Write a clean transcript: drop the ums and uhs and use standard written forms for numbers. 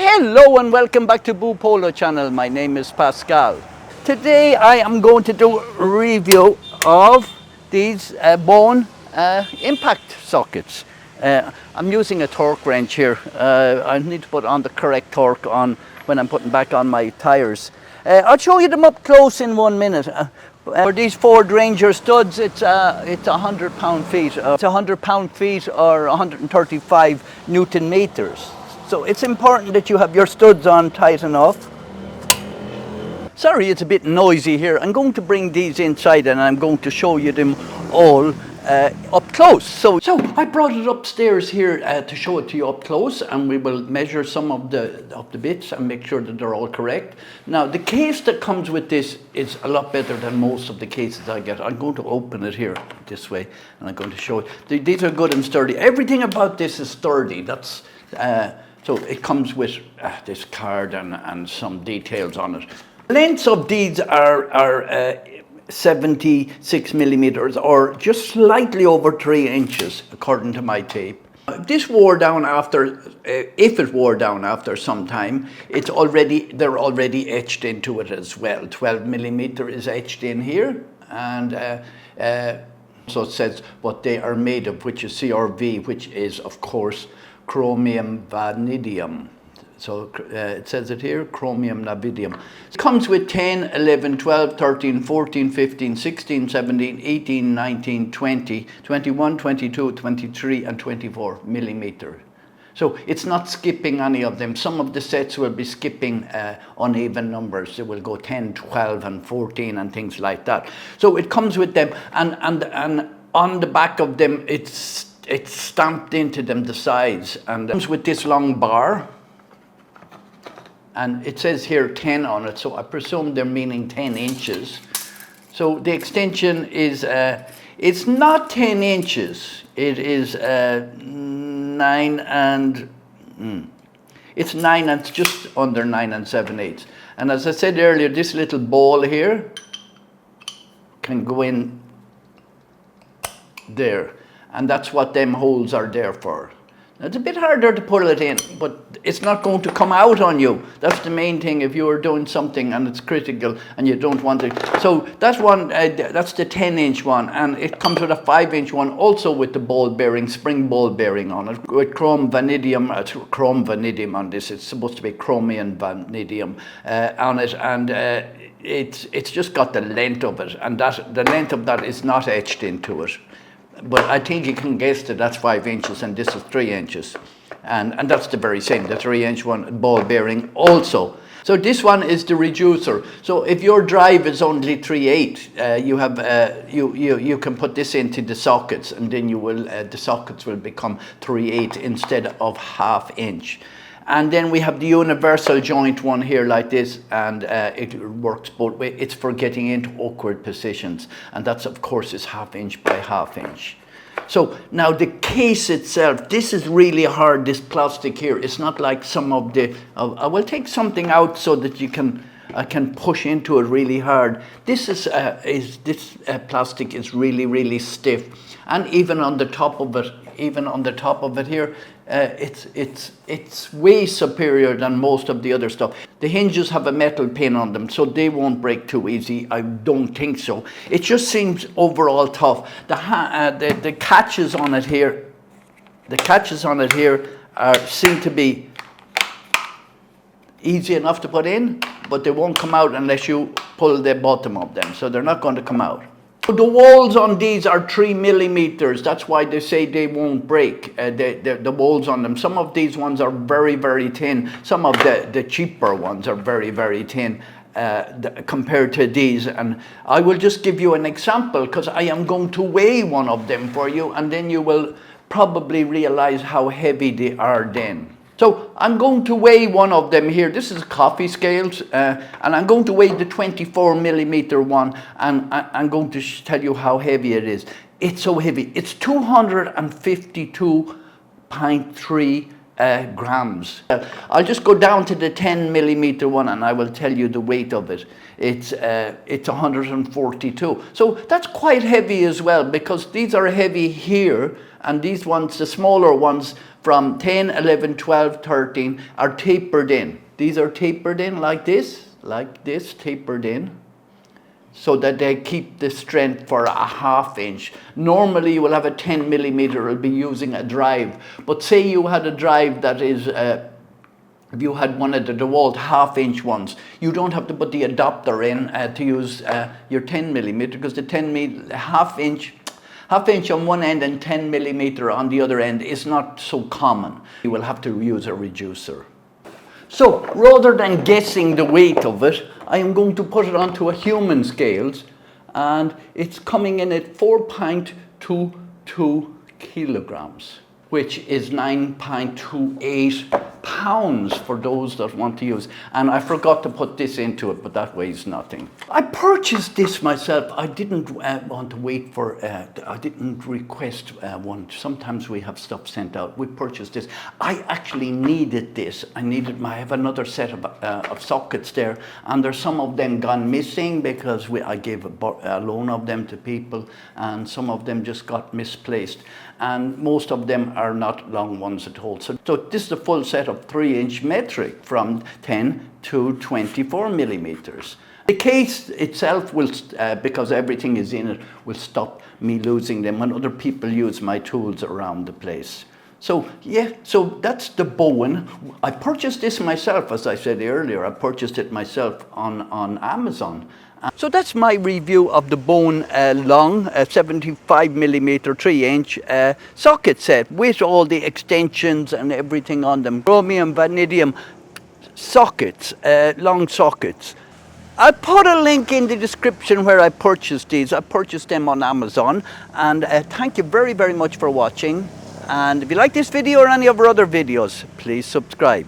Hello and welcome back to Boopolo channel. My name is Pascal. Today I am going to do a review of these Boen impact sockets. I'm using a torque wrench here. I need to put on the correct torque on when I'm putting back on my tires. I'll show you them up close in 1 minute. For these Ford Ranger studs, it's 100 pound-feet. It's 100 pound-feet or 135 Newton meters. So it's important that you have your studs on tight enough. Sorry, it's a bit noisy here. I'm going to bring these inside and I'm going to show you them all up close. So I brought it upstairs here to show it to you up close, and we will measure some of the bits and make sure that they're all correct. Now, the case that comes with this is a lot better than most of the cases I get. I'm going to open it here this way and I'm going to show it. These are good and sturdy. Everything about this is sturdy. That's so it comes with this card and some details on it. Lengths of these are 76 millimeters, or just slightly over 3 inches, according to my tape. This wore down after, if it wore down after some time, they're already etched into it as well. 12 millimeter is etched in here, and so it says what they are made of, which is CRV, which is of course chromium vanadium. So it says it here, chromium vanadium. It comes with 10, 11, 12, 13, 14, 15, 16, 17, 18, 19, 20, 21, 22, 23, and 24 millimeter. So it's not skipping any of them. Some of the sets will be skipping uneven numbers. They will go 10, 12, and 14 and things like that. So it comes with them, and on the back of them, it's stamped into them, the size, and it comes with this long bar. And it says here 10 on it, so I presume they're meaning 10 inches. So the extension is, it's not 10 inches, it is 9 and, it's 9 and just under 9 and 7/8. And as I said earlier, this little ball here can go in there. And that's what them holes are there for. It's a bit harder to pull it in, but it's not going to come out on you. That's the main thing if you are doing something and it's critical and you don't want it. So that's one. That's the 10-inch one, and it comes with a 5-inch one, also with the ball bearing, spring ball bearing on it, with chrome vanadium on this. It's supposed to be chromium vanadium on it, and it's just got the length of it, and the length of that is not etched into it. But I think you can guess that that's 5 inches and this is 3 inches. And that's the very same, the 3-inch one, ball bearing also. So this one is the reducer. So if your drive is only 3/8, you have you can put this into the sockets, and then you will the sockets will become 3/8 instead of 1/2 inch. And then we have the universal joint one here like this, and it works both ways. It's for getting into awkward positions, and that's of course is 1/2 inch by 1/2 inch. So now the case itself, this is really hard, this plastic here. It's not like some of the, I will take something out so that I can push into it really hard. This plastic is really, really stiff, and even on the top of it here, it's way superior than most of the other stuff. The hinges have a metal pin on them, so they won't break too easy. I don't think so. It just seems overall tough. The catches on it here, seem to be easy enough to put in, but they won't come out unless you pull the bottom of them, so they're not going to come out. The walls on these are 3 millimeters. That's why they say they won't break, the walls on them. Some of these ones are very, very thin. Some of the cheaper ones are very, very thin compared to these. And I will just give you an example, because I am going to weigh one of them for you, and then you will probably realize how heavy they are then. So I'm going to weigh one of them here. This is coffee scales, and I'm going to weigh the 24 millimeter one, and I'm going to tell you how heavy it is. It's so heavy. It's 252.3 grams. I'll just go down to the 10 millimeter one and I will tell you the weight of it. It's 142. So that's quite heavy as well, because these are heavy here, and these ones, the smaller ones from 10, 11, 12, 13 are tapered in. These are tapered in like this, tapered in, so that they keep the strength for a ½ inch. Normally you will have a 10 millimeter, you'll be using a drive. But say you had a drive that is, if you had one of the DeWalt ½ inch ones, you don't have to put the adapter in to use your 10 millimeter, because the ½ inch on one end and 10 millimeter on the other end is not so common. You will have to use a reducer. So rather than guessing the weight of it, I am going to put it onto a human scales, and it's coming in at 4.22 kilograms, which is 9.28 pounds for those that want to use. And I forgot to put this into it, but that weighs nothing. I purchased this myself. I didn't want to wait for, I didn't request one. Sometimes we have stuff sent out. We purchased this. I actually needed this. I have another set of sockets there, and there's some of them gone missing because I gave a loan of them to people, and some of them just got misplaced. And most of them are not long ones at all. So this is a full set of 3-inch metric from 10 to 24 millimeters. The case itself will, because everything is in it, will stop me losing them when other people use my tools around the place. So yeah, so that's the Boen. I purchased this myself, as I said earlier. I purchased it myself on Amazon. So that's my review of the Boen long 75 millimeter 3-inch socket set with all the extensions and everything on them. Chromium, vanadium sockets, long sockets. I'll put a link in the description where I purchased these. I purchased them on Amazon. And thank you very, very much for watching. And if you like this video or any of our other videos, please subscribe.